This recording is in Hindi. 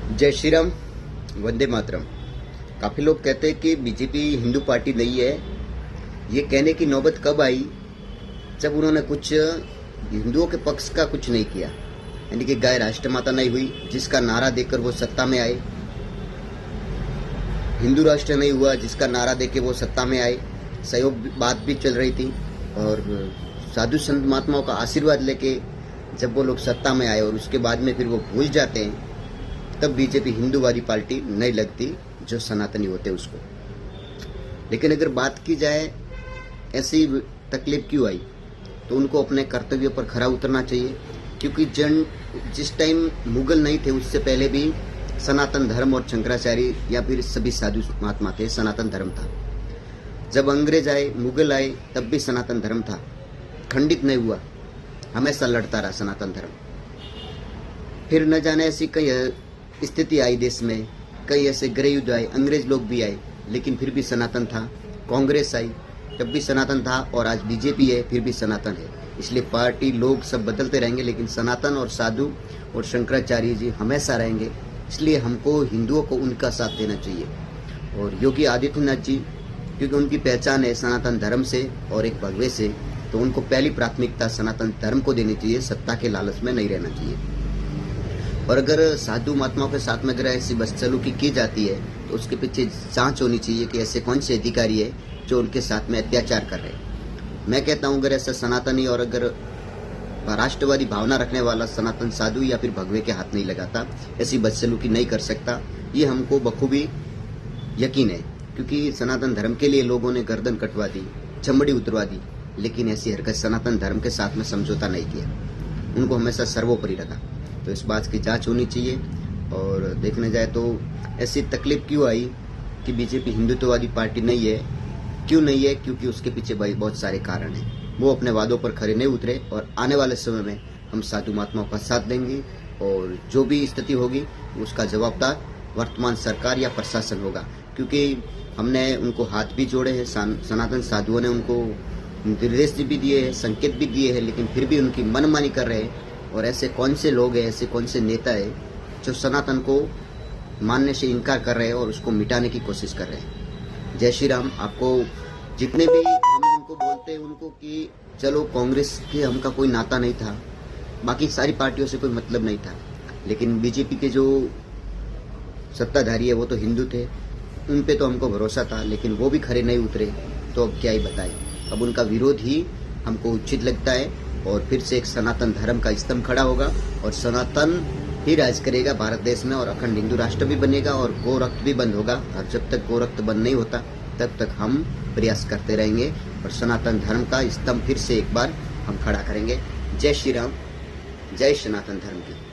जय श्री राम, वंदे मातरम। काफ़ी लोग कहते हैं कि बीजेपी हिंदू पार्टी नहीं है। ये कहने की नौबत कब आई जब उन्होंने कुछ हिंदुओं के पक्ष का कुछ नहीं किया, यानी कि गाय राष्ट्रमाता नहीं हुई, जिसका नारा देकर वो सत्ता में आए। हिंदू राष्ट्र नहीं हुआ, जिसका नारा देकर वो सत्ता में आए। सहयोग बात भी चल रही थी और साधु संत महात्माओं का आशीर्वाद लेके जब वो लोग सत्ता में आए और उसके बाद में फिर वो भूल जाते हैं, तब बीजेपी हिंदूवादी पार्टी नहीं लगती जो सनातनी होते उसको। लेकिन अगर बात की जाए ऐसी तकलीफ क्यों आई, तो उनको अपने कर्तव्यों पर खरा उतरना चाहिए। क्योंकि जिस टाइम मुगल नहीं थे उससे पहले भी सनातन धर्म और शंकराचार्य या फिर सभी साधु महात्मा थे, सनातन धर्म था। जब अंग्रेज आए, मुगल आए, तब भी सनातन धर्म था, खंडित नहीं हुआ, हमेशा लड़ता रहा सनातन धर्म। फिर न जाने ऐसी कई स्थिति आई देश में, कई ऐसे गृह युद्ध आए, अंग्रेज लोग भी आए, लेकिन फिर भी सनातन था। कांग्रेस आई, तब भी सनातन था, और आज बीजेपी है, फिर भी सनातन है। इसलिए पार्टी लोग सब बदलते रहेंगे, लेकिन सनातन और साधु और शंकराचार्य जी हमेशा रहेंगे। इसलिए हमको हिंदुओं को उनका साथ देना चाहिए। और योगी आदित्यनाथ जी, क्योंकि उनकी पहचान है सनातन धर्म से और एक भगवे से, तो उनको पहली प्राथमिकता सनातन धर्म को देनी चाहिए, सत्ता के लालच में नहीं रहना चाहिए। और अगर साधु महात्माओं के साथ में अगर ऐसी बदसलूकी की जाती है, तो उसके पीछे जांच होनी चाहिए कि ऐसे कौन से अधिकारी है जो उनके साथ में अत्याचार कर रहे हैं। मैं कहता हूँ अगर ऐसा सनातनी और अगर राष्ट्रवादी भावना रखने वाला सनातन साधु या फिर भगवे के हाथ नहीं लगाता, ऐसी बदसलूकी नहीं कर सकता, ये हमको बखूबी यकीन है। क्योंकि सनातन धर्म के लिए लोगों ने गर्दन कटवा दी, चमड़ी उतरवा दी, लेकिन ऐसी हरकत सनातन धर्म के साथ में समझौता नहीं किया, उनको हमेशा सर्वोपरि रखा। तो इस बात की जांच होनी चाहिए। और देखने जाए तो ऐसी तकलीफ क्यों आई कि बीजेपी हिंदुत्ववादी पार्टी नहीं है, क्यों नहीं है? क्योंकि उसके पीछे बहुत सारे कारण हैं। वो अपने वादों पर खरे नहीं उतरे, और आने वाले समय में हम साधु महात्माओं का साथ देंगे, और जो भी स्थिति होगी उसका जवाबदार वर्तमान सरकार या प्रशासन होगा। क्योंकि हमने उनको हाथ भी जोड़े हैं, सनातन साधुओं ने उनको निर्देश भी दिए हैं, संकेत भी दिए हैं, लेकिन फिर भी उनकी मनमानी कर रहे हैं। और ऐसे कौन से लोग हैं, ऐसे कौन से नेता है जो सनातन को मानने से इनकार कर रहे हैं और उसको मिटाने की कोशिश कर रहे हैं। जय श्री राम। आपको जितने भी हम उनको बोलते हैं उनको कि चलो कांग्रेस के हमका कोई नाता नहीं था, बाकी सारी पार्टियों से कोई मतलब नहीं था, लेकिन बीजेपी के जो सत्ताधारी है वो तो हिंदू थे, उन पे तो हमको भरोसा था, लेकिन वो भी खरे नहीं उतरे, तो अब क्या ही बताएं। अब उनका विरोध ही हमको उचित लगता है, और फिर से एक सनातन धर्म का स्तंभ खड़ा होगा, और सनातन ही राज करेगा भारत देश में, और अखंड हिंदू राष्ट्र भी बनेगा, और गोरक्त भी बंद होगा। और जब तक गोरक्त बंद नहीं होता, तब तक हम प्रयास करते रहेंगे, और सनातन धर्म का स्तंभ फिर से एक बार हम खड़ा करेंगे। जय श्री राम, जय सनातन धर्म की।